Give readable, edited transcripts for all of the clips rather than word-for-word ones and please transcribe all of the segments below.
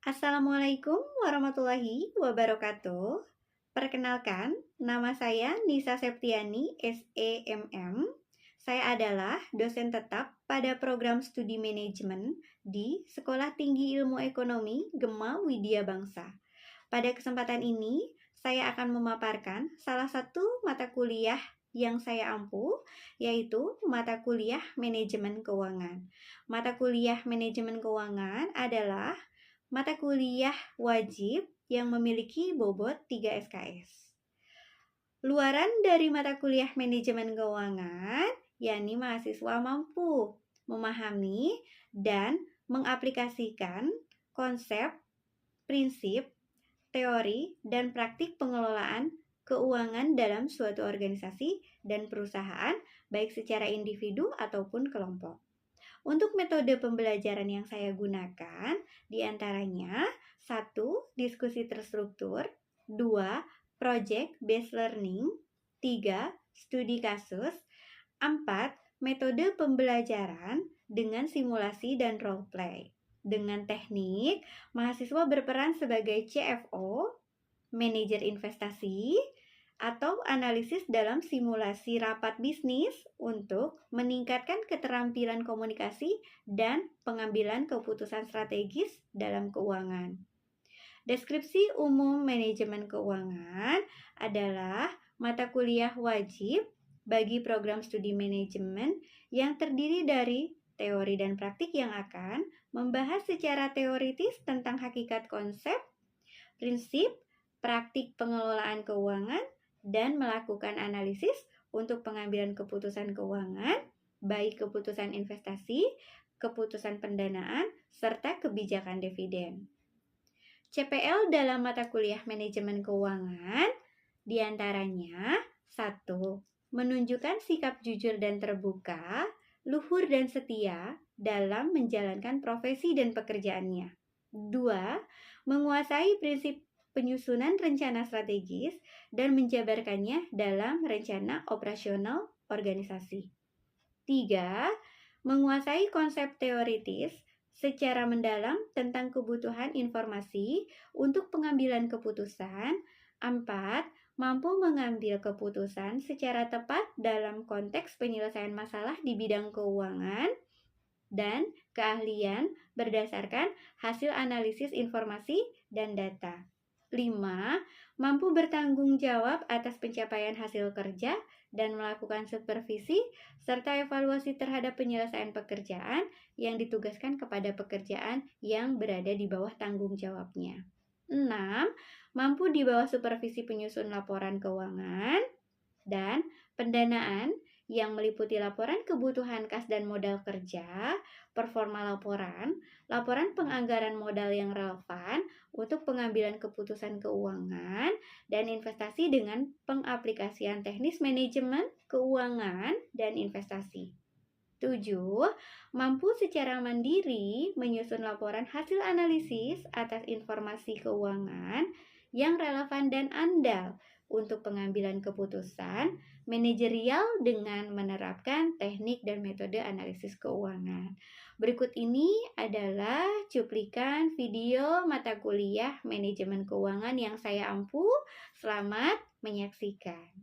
Assalamualaikum warahmatullahi wabarakatuh. Perkenalkan, nama saya Nisa Septiani, SEMM. Saya adalah dosen tetap pada program studi manajemen di Sekolah Tinggi Ilmu Ekonomi Gema Widya Bangsa. Pada kesempatan ini, saya akan memaparkan salah satu mata kuliah yang saya ampu, yaitu mata kuliah manajemen keuangan. Mata kuliah manajemen keuangan adalah mata kuliah wajib yang memiliki bobot 3 SKS. Luaran dari mata kuliah manajemen keuangan, yakni mahasiswa mampu memahami dan mengaplikasikan konsep, prinsip, teori, dan praktik pengelolaan keuangan dalam suatu organisasi dan perusahaan, baik secara individu ataupun kelompok. Untuk metode pembelajaran yang saya gunakan, diantaranya 1. Diskusi terstruktur, 2. Project based learning, 3. Studi kasus, 4. Metode pembelajaran dengan simulasi dan role play. Dengan teknik, mahasiswa berperan sebagai CFO, manajer investasi, atau analisis dalam simulasi rapat bisnis untuk meningkatkan keterampilan komunikasi dan pengambilan keputusan strategis dalam keuangan. Deskripsi umum manajemen keuangan adalah mata kuliah wajib bagi program studi manajemen yang terdiri dari teori dan praktik yang akan membahas secara teoritis tentang hakikat konsep, prinsip, praktik pengelolaan keuangan, dan melakukan analisis untuk pengambilan keputusan keuangan, baik keputusan investasi, keputusan pendanaan, serta kebijakan dividen. CPL dalam mata kuliah manajemen keuangan diantaranya 1. Menunjukkan sikap jujur dan terbuka, luhur dan setia dalam menjalankan profesi dan pekerjaannya. 2. Menguasai prinsip penyusunan rencana strategis dan menjabarkannya dalam rencana operasional organisasi. 3. Menguasai konsep teoritis secara mendalam tentang kebutuhan informasi untuk pengambilan keputusan. 4. Mampu mengambil keputusan secara tepat dalam konteks penyelesaian masalah di bidang keuangan dan keahlian berdasarkan hasil analisis informasi dan data. 5. Mampu bertanggung jawab atas pencapaian hasil kerja dan melakukan supervisi serta evaluasi terhadap penyelesaian pekerjaan yang ditugaskan kepada pekerjaan yang berada di bawah tanggung jawabnya. 6. Mampu di bawah supervisi penyusun laporan keuangan dan pendanaan yang meliputi laporan kebutuhan kas dan modal kerja, performa laporan, laporan penganggaran modal yang relevan untuk pengambilan keputusan keuangan, dan investasi dengan pengaplikasian teknis manajemen, keuangan, dan investasi. 7. Mampu secara mandiri menyusun laporan hasil analisis atas informasi keuangan yang relevan dan andal untuk pengambilan keputusan manajerial dengan menerapkan teknik dan metode analisis keuangan. Berikut ini adalah cuplikan video mata kuliah manajemen keuangan yang saya ampu. Selamat menyaksikan.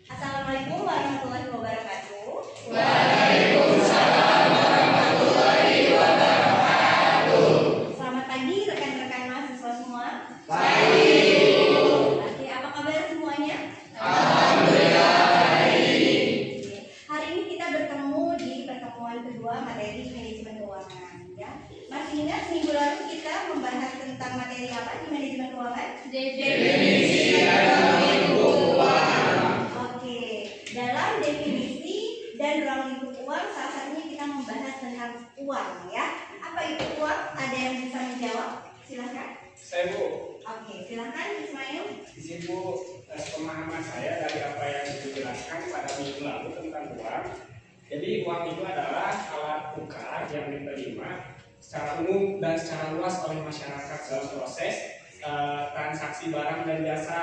Assalamualaikum warahmatullahi wabarakatuh. Waalaikumsalam warahmatullahi wabarakatuh. Selamat pagi rekan-rekan mahasiswa semua. Pagi. Oke, apa kabar semuanya? Alhamdulillah baik. Hari ini kita bertemu di pertemuan kedua materi manajemen keuangan. Ya, masih ingat minggu lalu kita membahas tentang materi apa di manajemen keuangan? Definisi ekonomi keuangan. Oke, dalam definisi dan ruang lingkup uang, salah satunya kita membahas tentang uang, ya. Apa itu uang? Ada yang bisa menjawab? Silakan. Saya Bu, Oke, silakan Ismail. di sini Bu, pemahaman saya dari apa yang dijelaskan pada minggu lalu tentang uang. Jadi uang itu adalah alat tukar yang diterima secara umum dan secara luas oleh masyarakat dalam proses transaksi barang dan jasa.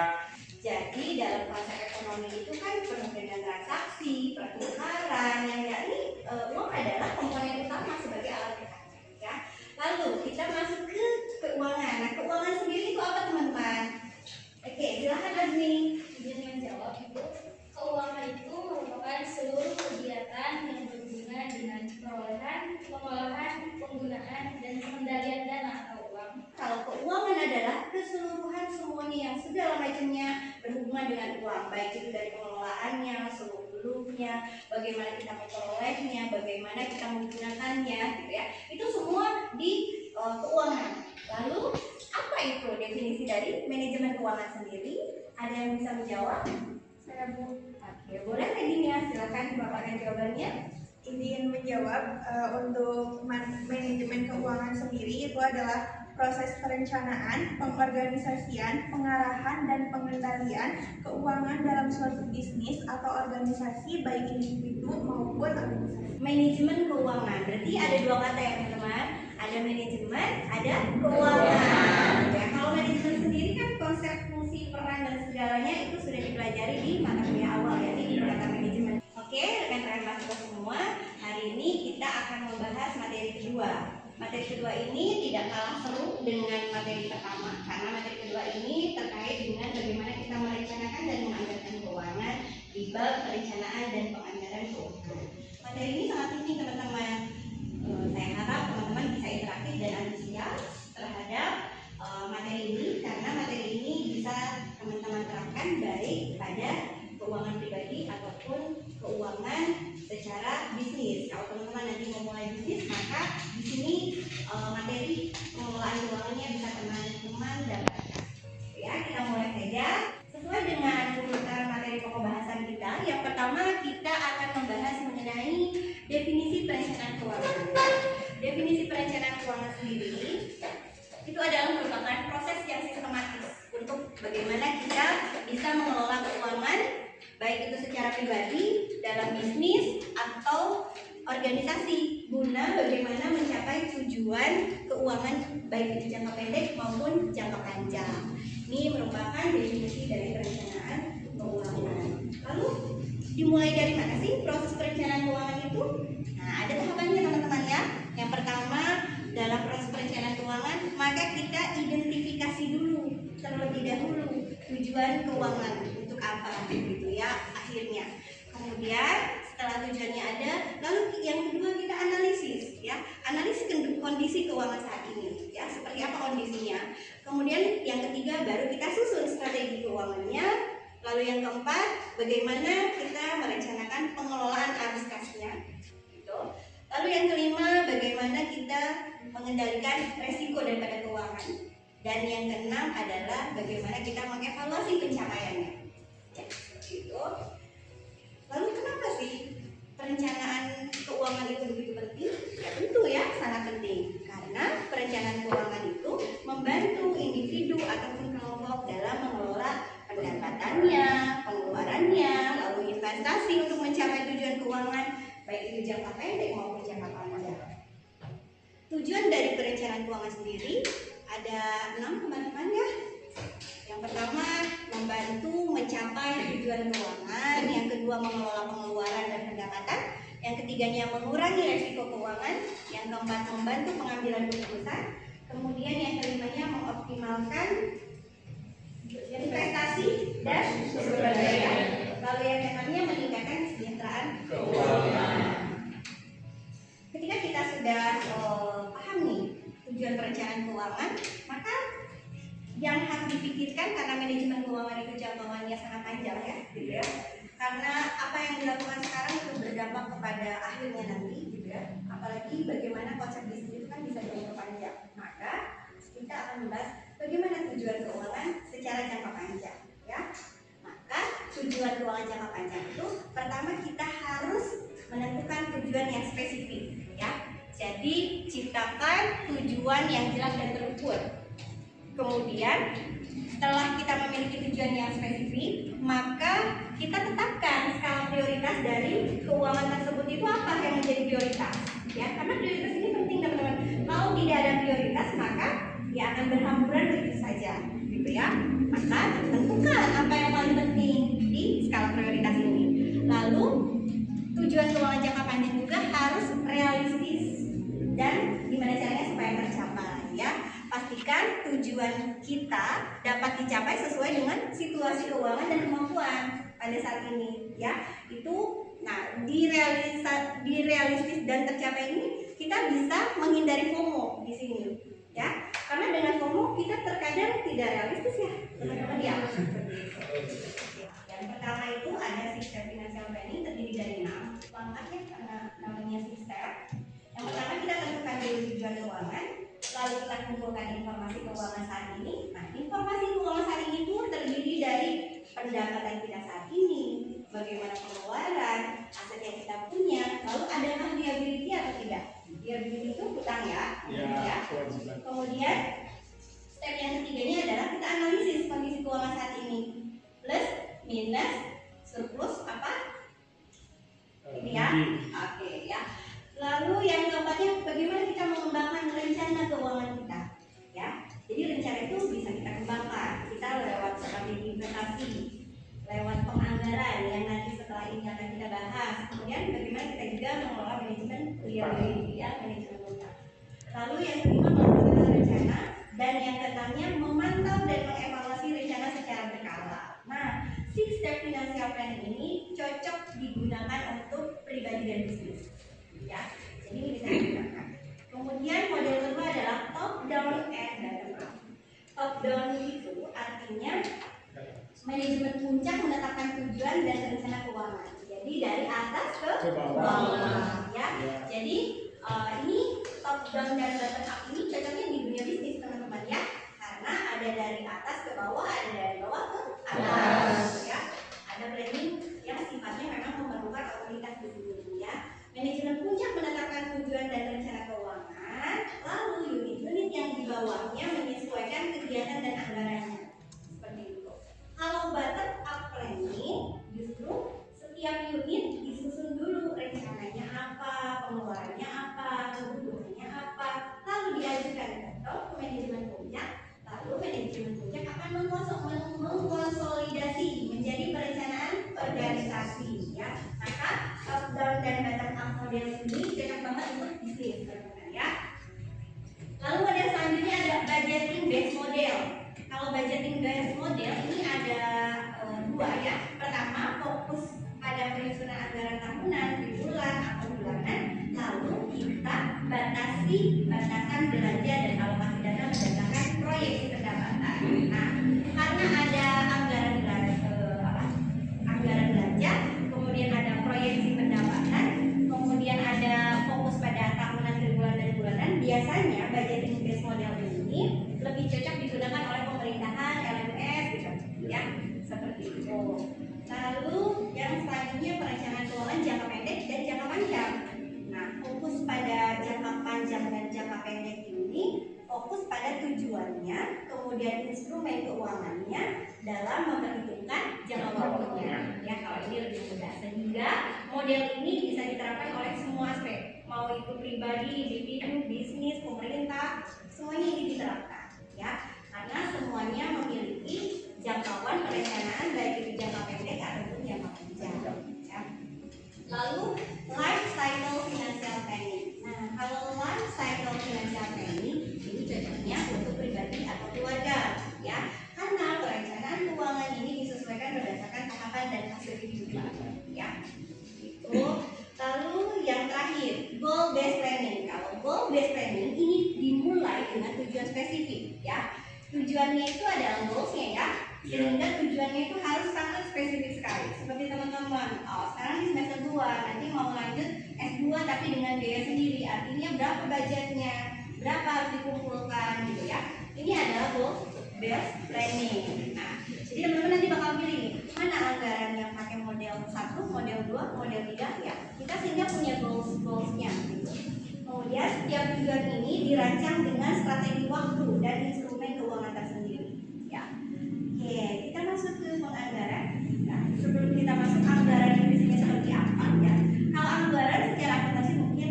Jadi dalam konsep ekonomi itu kan penuh dengan transaksi, pertukaran, yang yakni uang adalah komponen utama sebagai alat tukar. Ya. Lalu kita masuk ke keuangan pokoknya yang segala macamnya berhubungan dengan uang, baik itu dari pengelolaannya, seluk-beluknya, bagaimana kita memperolehnya, bagaimana kita menggunakannya, gitu ya. Itu semua di keuangan. Lalu apa itu definisi dari manajemen keuangan sendiri? Ada yang bisa menjawab? Saya Bu Oke, boleh Regina, silakan dipaparkan jawabannya. ingin menjawab untuk manajemen keuangan sendiri itu adalah proses perencanaan, pengorganisasian, pengarahan, dan pengendalian keuangan dalam suatu bisnis atau organisasi baik individu maupun organisasi. Manajemen keuangan, berarti ada dua kata ya teman-teman. Ada manajemen, ada keuangan. Ya, kalau manajemen sendiri kan konsep fungsi, peran, dan segalanya itu sudah dipelajari di mata kuliah awal ya, di mata manajemen. Oke, rekan-rekan mahasiswa semua, hari ini kita akan membahas materi kedua. Materi kedua ini tidak kalah seru dengan materi pertama, karena materi kedua ini terkait dengan bagaimana kita merencanakan dan menganggarkan keuangan di bab perencanaan dan penganggaran keuangan. Materi ini sangat penting teman-teman. Saya harap teman-teman bisa interaktif dan antusias terhadap materi ini, karena materi ini bisa teman-teman terapkan baik pada keuangan pribadi ataupun keuangan secara bisnis. Kalau teman-teman nanti memulai bisnis, maka di sini materi pengelolaan keuangannya bisa teman-teman dapatkan. Ya, kita mulai saja sesuai dengan urutan materi pokok bahasan kita. Yang pertama kita akan membahas mengenai definisi perencanaan keuangan. Definisi perencanaan keuangan sendiri itu adalah merupakan proses yang sistematis untuk bagaimana kita bisa mengelola keuangan baik itu secara pribadi, dalam bisnis atau organisasi, guna bagaimana mencapai tujuan keuangan baik itu jangka pendek maupun jangka panjang. Ini merupakan definisi dari perencanaan keuangan. Lalu dimulai dari mana sih proses perencanaan keuangan itu? Nah, ada tahapannya teman-teman ya. Yang pertama, dalam proses perencanaan keuangan, maka kita identifikasi dulu terlebih dahulu tujuan keuangan untuk apa gitu ya akhirnya. Kemudian setelah tujuannya ada, lalu yang kedua kita analisis ya, analisis kondisi keuangan saat ini ya, seperti apa kondisinya. Kemudian yang ketiga baru kita susun strategi keuangannya. Lalu yang keempat, bagaimana kita merencanakan pengelolaan arus kasnya gitu. Lalu yang kelima, bagaimana kita mengendalikan resiko daripada keuangan. Dan yang keenam adalah bagaimana kita mengevaluasi pencapaiannya. Ya, gitu. Lalu kenapa sih perencanaan keuangan itu begitu penting? Ya tentu ya, sangat penting. Karena perencanaan keuangan itu membantu individu ataupun kelompok dalam mengelola pendapatannya, pengeluarannya, lalu investasi untuk mencapai tujuan keuangan baik itu jangka pendek maupun jangka panjang. Tujuan dari perencanaan keuangan sendiri ada 6 teman-teman ya. Yang pertama, membantu mencapai tujuan keuangan. Yang kedua, mengelola pengeluaran dan pendapatan. Yang ketiganya, mengurangi resiko keuangan. Yang keempat, membantu pengambilan keputusan. Kemudian yang kelimanya, mengoptimalkan investasi dan sumber daya. Lalu yang keenamnya, meningkatkan kesejahteraan keuangan. Ketika kita sudah paham nih tujuan perencanaan keuangan, maka yang harus dipikirkan, karena manajemen keuangan itu jangkauannya sangat panjang ya, gitu ya. Karena apa yang dilakukan sekarang itu berdampak kepada akhirnya nanti, gitu ya. Apalagi bagaimana konsep bisnis itu kan bisa jangka panjang. Maka kita akan membahas bagaimana tujuan keuangan secara jangka panjang, ya. Maka tujuan keuangan jangka panjang itu pertama kita harus menentukan tujuan yang spesifik, ya. Jadi ciptakan tujuan yang jelas dan terukur. Kemudian setelah kita memiliki tujuan yang spesifik, maka kita tetapkan skala prioritas dari keuangan tersebut itu apa yang menjadi prioritas. Ya, karena prioritas ini penting teman-teman. Kalau tidak ada prioritas, maka dia akan berhamburan begitu saja, gitu ya. Maka tentukan apa yang paling penting di skala prioritas ini. Lalu tujuan keuangan jangka panjang juga harus realistis dan gimana caranya supaya tercapai ya. Pastikan tujuan kita dapat dicapai sesuai dengan situasi keuangan dan kemampuan pada saat ini ya. Itu nah di realistis dan tercapai ini kita bisa menghindari FOMO di sini ya. Karena dengan FOMO kita terkadang tidak realistis ya, teman-teman ya. Yang pertama itu ada six step financial planning, terdiri dari 6 langkahnya karena namanya six step. Yang pertama kita tentukan dulu tujuan keuangan, lalu kita kumpulkan informasi keuangan saat ini. Nah, informasi keuangan saat ini itu terdiri dari pendapatan kita saat ini, bagaimana pengeluaran, aset yang kita punya, lalu adakah liability atau tidak. Liability itu hutang ya. Ya, kewajiban. Kemudian step yang ketiganya adalah kita analisis kondisi keuangan saat ini, plus, minus, surplus apa? Ini ya. Oke ya. Lalu yang keempatnya bagaimana kita mengembangkan rencana keuangan kita, ya. Jadi rencana itu bisa kita kembangkan. Kita lewat strategi investasi, lewat penganggaran yang nanti setelah ini akan kita bahas. Kemudian bagaimana kita juga mengelola manajemen liability ya, manajemen utang. Lalu yang kelima melaksanakan rencana, dan yang keenamnya memantau dan mengevaluasi rencana secara berkala. Nah, six step financial planning ini cocok digunakan untuk pribadi dan bisnis. Ya, jadi ini bisa digunakan. Kemudian model kedua adalah top down and bottom up. Top down itu artinya manajemen puncak menetapkan tujuan dan rencana keuangan. Jadi dari atas ke bawah, ya. Jadi ini top down dan bottom up ini cocoknya di dunia bisnis teman-teman ya, karena ada dari atas ke bawah, ada dari bawah ke atas, ya. Ada planning yang sifatnya memang memerlukan otoritas di sini ya. Manajemen puncak menetapkan tujuan dan rencana keuangan, lalu unit-unit yang di bawahnya menyesuaikan kegiatan dan anggarannya. Seperti itu. Kalau bottom up planning, justru setiap unit disusun dulu rencananya apa, pengeluarannya apa, kebutuhannya apa, lalu diajukan ke manajemen puncak, lalu manajemen puncak akan mengkonsolidasi menjadi perencanaan organisasi ya. Maka top down dan bottom up model ini cocok banget untuk bisnis teman-teman ya. Lalu model selanjutnya ada budgeting based model. Kalau budgeting based model ini ada dua ya. Pertama fokus pada penyusunan anggaran tahunan, triwulan atau bulanan. Lalu kita batasi batasan belanja dan alokasi dana berdasarkan proyeksi pendapatan. Nah, karena ada anggaran belanja, kemudian ada proyeksi pendapatan, kemudian ada fokus pada tahunan, triwulan dan bulanan. Biasanya budgeting based model ini lebih cocok digunakan oleh pemerintahan, LMS gitu ya, seperti itu. Lalu yang selanjutnya perencanaan keuangan jangka pendek dan jangka panjang. Nah, fokus pada jangka panjang dan jangka pendek ini fokus pada tujuannya, kemudian instrumen keuangannya dalam memperhitungkan jangka waktunya. Ya, kalau ini lebih mudah, sehingga model ini bisa diterapkan oleh semua aspek, mau itu pribadi, individu, bisnis, pemerintah, semuanya ini diterapkan. Ya, karena semuanya memiliki jangkauan perencanaan baik itu jangka pendek ataupun jangka panjang. Ya. Lalu life cycle financial planning. Nah, kalau life cycle financial planning ini cocoknya untuk pribadi atau keluarga, ya. Karena perencanaan keuangan ini disesuaikan berdasarkan tahapan dan hasil kehidupan, ya. Itu. Lalu yang terakhir, goal based planning. Kalau goal based planning ini dimulai dengan tujuan spesifik, ya. Tujuannya itu adalah goalsnya ya, sehingga tujuannya itu harus sangat spesifik sekali. Seperti teman-teman, sekarang di semester 2, nanti mau lanjut S2 tapi dengan biaya sendiri. Artinya berapa budgetnya, berapa harus dikumpulkan gitu ya. Ini adalah goal based planning. Nah, jadi teman-teman nanti bakal pilih nih, mana anggaran yang pakai model 1, model 2, model 3 ya. Kita sehingga punya goals-nya gitu. Kemudian setiap tujuan ini dirancang dengan strategi waktu dan instrumen keuangan tersendiri. Ya, oke, kita masuk ke penganggaran. Nah, sebelum kita masuk anggaran definisinya seperti apa ya? Kalau anggaran secara akuntansi mungkin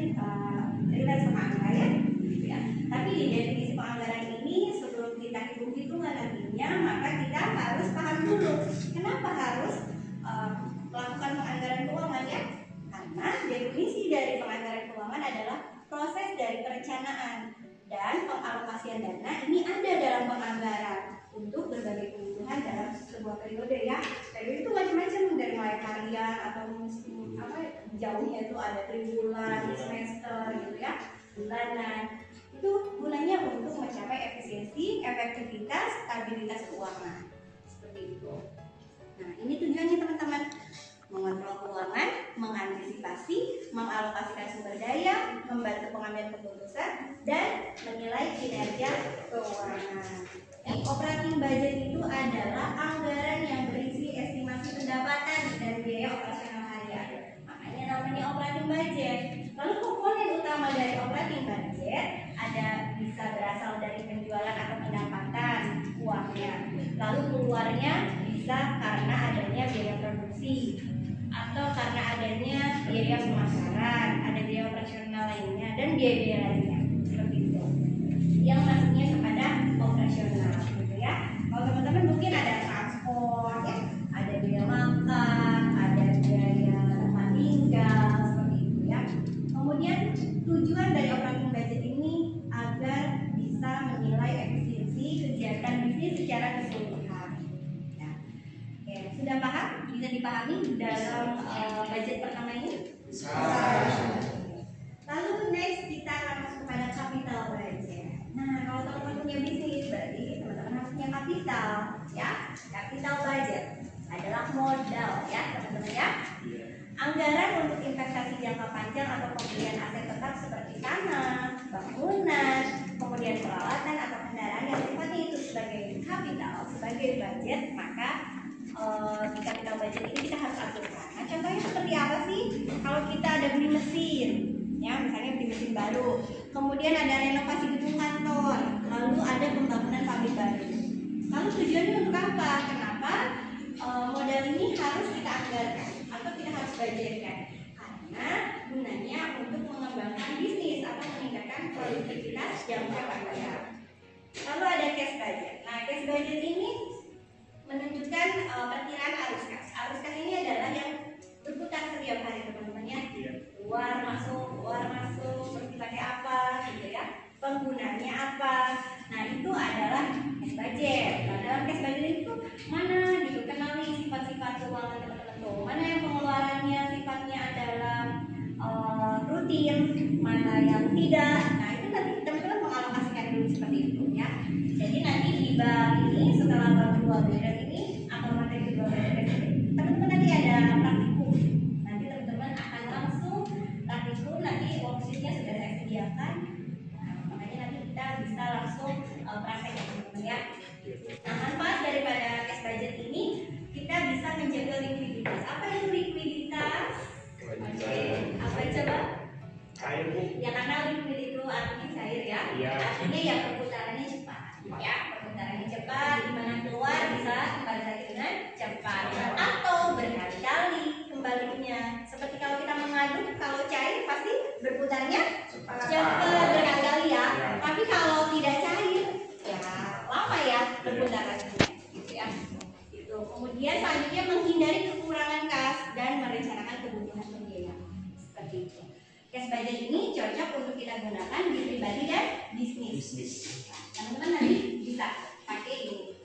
relate sama angka ya, gitu ya. Tapi di definisi penganggaran ini sebelum kita hitung-hitungan nantinya, maka kita harus paham dulu kenapa harus melakukan penganggaran keuangan ya. Karena definisi dari penganggaran keuangan adalah proses dari perencanaan dan pengalokasian dana ini ada dalam penganggaran untuk berbagai kebutuhan dalam sebuah periode ya. Periode itu macam-macam, dari mulai harian atau musim jauhnya itu ada triwulan, semester gitu ya, bulanan. itu gunanya untuk mencapai efisiensi, efektivitas, stabilitas keuangan. Seperti itu. Nah, ini tujuannya teman-teman. Mengontrol keuangan, mengantisipasi, mengalokasikan sumber daya, membantu pengambilan keputusan, dan menilai kinerja keuangan. Operating budget itu adalah anggaran yang berisi estimasi pendapatan dan biaya operasional harian. Makanya namanya operating budget. Lalu komponen utama dari operating budget ada bisa berasal dari penjualan atau pendapatan uangnya. Lalu keluarnya bisa karena adanya biaya produksi atau karena adanya biaya pemasaran, ada biaya operasional lainnya dan biaya-biaya lainnya. Seperti itu. Yang masuknya kepada operasional, gitu ya. Kalau teman-teman mungkin ada transport, ya, ada biaya makan, ada biaya tempat tinggal, seperti itu ya. Kemudian tujuan dari operating budget ini agar bisa menilai efisiensi kegiatan bisnis secara keseluruhan. Ya. Oke, sudah paham? Bisa dipahami dalam budget pertama ini? Bisa. Lalu next kita akan masuk kepada capital budget. Nah, kalau teman-teman punya bisnis, berarti teman-teman harus punya kapital, ya. Capital budget adalah modal, ya teman-teman ya. Anggaran untuk investasi jangka panjang atau pembelian aset tetap seperti tanah, bangunan, kemudian peralatan atau kendaraan yang sifatnya itu sebagai kapital, sebagai budget, maka di capital budget ini kita harus aturkan. Nah, contohnya seperti apa sih? Kalau kita ada beli mesin, ya misalnya beli mesin baru, kemudian ada renovasi gedung kantor, lalu ada pembangunan pabrik baru. Lalu tujuannya untuk apa? Kenapa modal ini harus kita anggarkan atau kita harus budgetkan? Karena gunanya untuk mengembangkan bisnis atau meningkatkan produktivitas jangka panjang. Lalu ada cash budget. Nah, cash budget ini menunjukkan perkiraan arus kas. Arus kas ini adalah yang berputar setiap hari teman-teman ya. Keluar masuk, seperti pakai apa gitu ya. Penggunanya apa. Nah, itu adalah cash budget. Nah, dalam cash budget itu mana gitu kenali sifat-sifat keuangan teman-teman tuh. Mana yang pengeluarannya sifatnya adalah rutin, mana yang tidak. Nah, itu nanti teman-teman mengalokasikan dulu seperti itu ya. Jadi nanti di bab ini setelah bab 2 beda ini atau materi 2 beda ini, teman-teman nanti ada praktikum. Nanti teman-teman akan langsung praktikum, nanti worksheetnya sudah saya sediakan. Nah, makanya nanti kita bisa langsung praktek ya teman-teman ya. Nah, manfaat daripada cash budget ini kita bisa menjaga likuiditas. Apa itu likuiditas? Oke, apa coba? Cair, Bu. Ya karena liquid itu artinya cair ya. Iya. Artinya ya perputarannya cepat. Ya, perputarannya cepat, di mana keluar bisa kembali lagi dengan cepat. Atau berkali-kali kembalinya. Seperti kalau kita mengaduk, kalau cair pasti berputarnya cepat berkali-kali ya. Tapi kalau tidak cair, ya lama ya perputarannya. Gitu ya. Itu. Kemudian selanjutnya menghindari kekurangan kas dan merencanakan kebutuhan pembiayaan. Seperti itu. Cash budget ini cocok untuk kita gunakan di pribadi dan bisnis. Teman-teman nanti bisa pakai ini.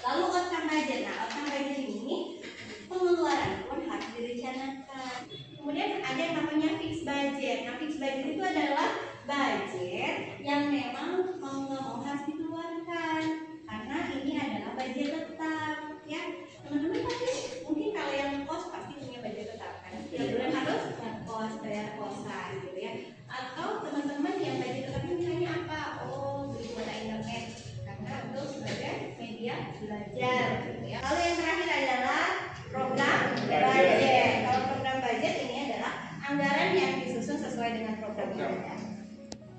Lalu outcome budget. Nah, outcome budget ini pengeluaran pun harus direncanakan. Kemudian ada yang namanya fixed budget. Nah, fixed budget itu adalah budget yang memang mau nggak mau harus dikeluarkan karena ini adalah budget tetap. Ya, teman-teman pasti mungkin kalau yang kos pasti punya budget tetap kan. Setiap bulan harus ngekos, bayar kosan gitu ya. Atau teman-teman yang budget tetapnya misalnya apa? Oh, beli kuota internet karena untuk sebagai media belajar gitu ya. Lalu yang terakhir adalah program budget. Kalau program budget ini adalah anggaran yang disusun sesuai dengan program yang ada.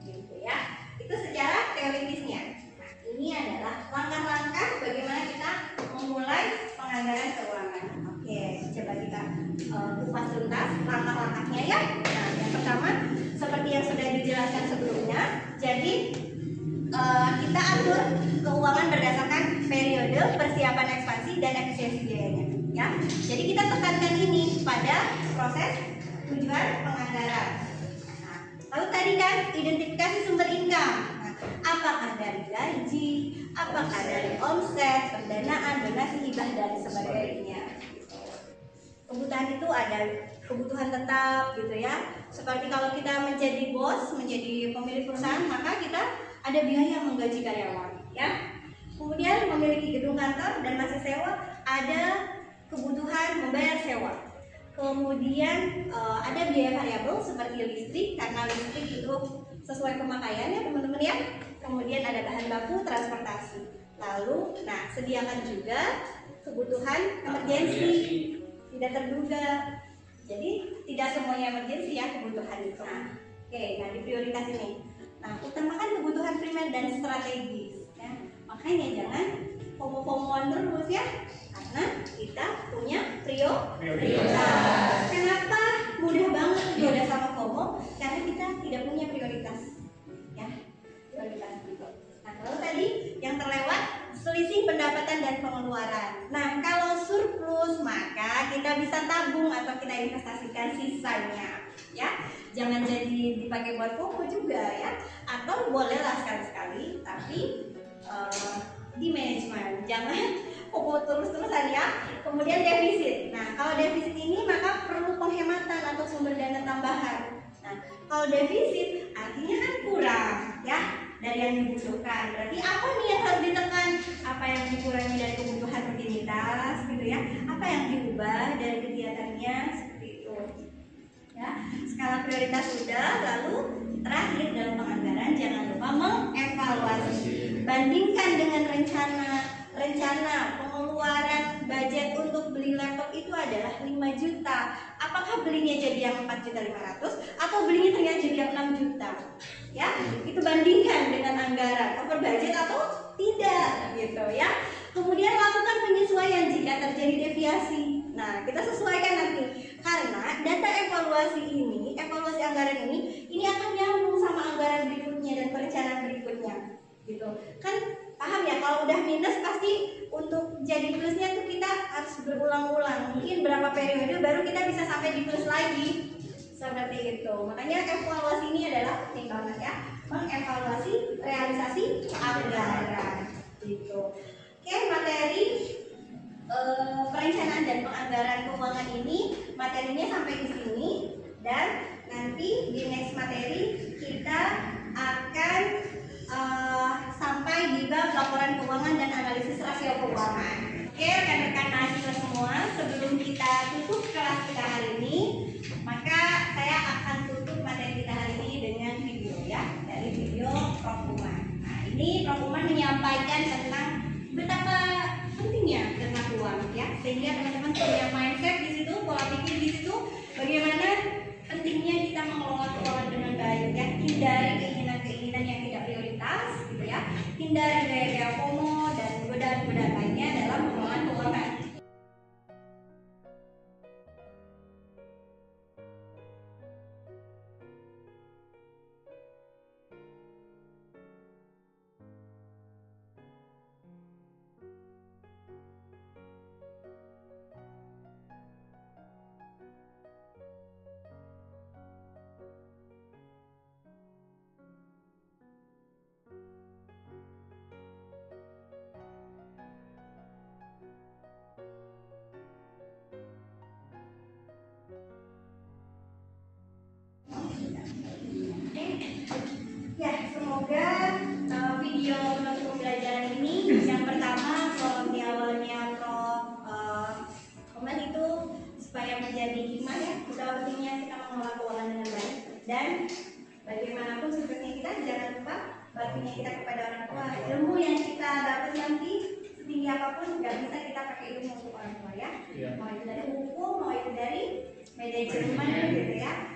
Gitu ya. Itu secara teoritisnya. Nah, ini adalah langkah-langkah bagaimana kita memulai penganggaran keuangan. Oke, coba kita kupas tuntas langkah-langkahnya ya. Nah, yang pertama seperti yang sudah dijelaskan sebelumnya. Jadi kita atur keuangan berdasarkan periode persiapan ekspansi dan efisiensi biayanya. Ya, jadi kita tekankan ini pada proses tujuan penganggaran. Nah, lalu tadi kan identifikasi sumber income. Nah, apakah dari gaji, apakah dari omset, pendanaan, donasi, hibah dan sebagainya. Kebutuhan kebutuhan itu ada kebutuhan tetap gitu ya. Seperti kalau kita menjadi bos, menjadi pemilik perusahaan, maka kita ada biaya menggaji karyawan ya. Kemudian memiliki gedung kantor dan masih sewa, ada kebutuhan membayar sewa. Kemudian ada biaya variabel seperti listrik, karena listrik itu sesuai pemakaian ya teman-teman ya. Kemudian ada bahan baku, transportasi. Lalu, nah sediakan juga kebutuhan emergensi, tidak terduga. Jadi tidak semuanya emergensi ya kebutuhan itu. Nah, oke, nah di prioritas ini. Nah, utamakan kebutuhan primer dan strategis. Ya. Makanya jangan FOMO-FOMOan terus ya, karena kita punya prioritas. Kenapa mudah banget tergoda sama FOMO? Karena kita tidak punya prioritas. Ya, prioritas gitu. Nah, lalu tadi yang terlewat selisih pendapatan dan pengeluaran. Nah, kalau surplus maka kita bisa tabung atau kita investasikan sisanya, ya. Jangan jadi dipakai buat FOMO juga ya. Atau bolehlah sekali-sekali, tapi di manajemen. Jangan FOMO terus-terusan ya. Kemudian defisit. Nah, kalau defisit ini maka perlu penghematan atau sumber dana tambahan. Nah, kalau defisit artinya kan kurang ya dari yang dibutuhkan. Berarti apa nih yang harus ditekan? Apa yang dikurangi dari kebutuhan rutinitas gitu ya? Apa yang diubah dari kegiatannya seperti itu. Ya, skala prioritas sudah, lalu terakhir dalam penganggaran jangan lupa mengevaluasi. Bandingkan dengan rencana pengeluaran budget untuk beli laptop itu adalah 5 juta. Apakah belinya jadi yang 4.500.000 atau belinya ternyata jadi yang 6 juta? Ya, itu bandingkan dengan anggaran over budget atau tidak gitu ya. Kemudian lakukan penyesuaian jika terjadi deviasi. Nah, kita sesuaikan nanti karena data evaluasi anggaran ini akan nyambung sama anggaran berikutnya dan perencanaan berikutnya gitu. Kan paham ya, kalau udah minus pasti untuk jadi plusnya tuh kita harus berulang-ulang. Mungkin berapa periode baru kita bisa sampai di plus lagi. Seperti itu. Makanya evaluasi ini adalah penting banget ya. Mengevaluasi realisasi anggaran gitu. Oke, materi perencanaan dan penganggaran keuangan ini materinya sampai di sini, dan nanti di next materi kita akan sampai di bab laporan keuangan dan analisis rasio keuangan. Oke, rekan-rekan mahasiswa semua, sebelum kita tutup kelas kita hari ini, maka saya akan tutup materi kita hari ini dengan video ya, dari video Prof. Uman. Nah, ini Prof. Uman menyampaikan tentang betapa pentingnya tentang uang ya, sehingga teman-teman punya mindset di situ, pola pikir di situ, bagaimana pentingnya kita mengelola keuangan dengan baik ya. Hindari keinginan-keinginan yang tidak prioritas gitu ya, hindari gaya-gaya FOMO dan godaan-godaan lainnya dalam mengelola keuangan. Ya, semoga video penutup pembelajaran ini yang pertama kalau di awalnya Prof komen itu supaya menjadi hikmah ya, betapa pentingnya kita mengelola keuangan dengan baik, dan bagaimanapun suksesnya kita jangan lupa baktinya kita kepada orang tua. Ilmu yang kita dapat nanti setinggi apapun nggak bisa kita pakai ilmu untuk orang tua ya. Mau itu dari hukum, mau itu dari manajemen gitu ya.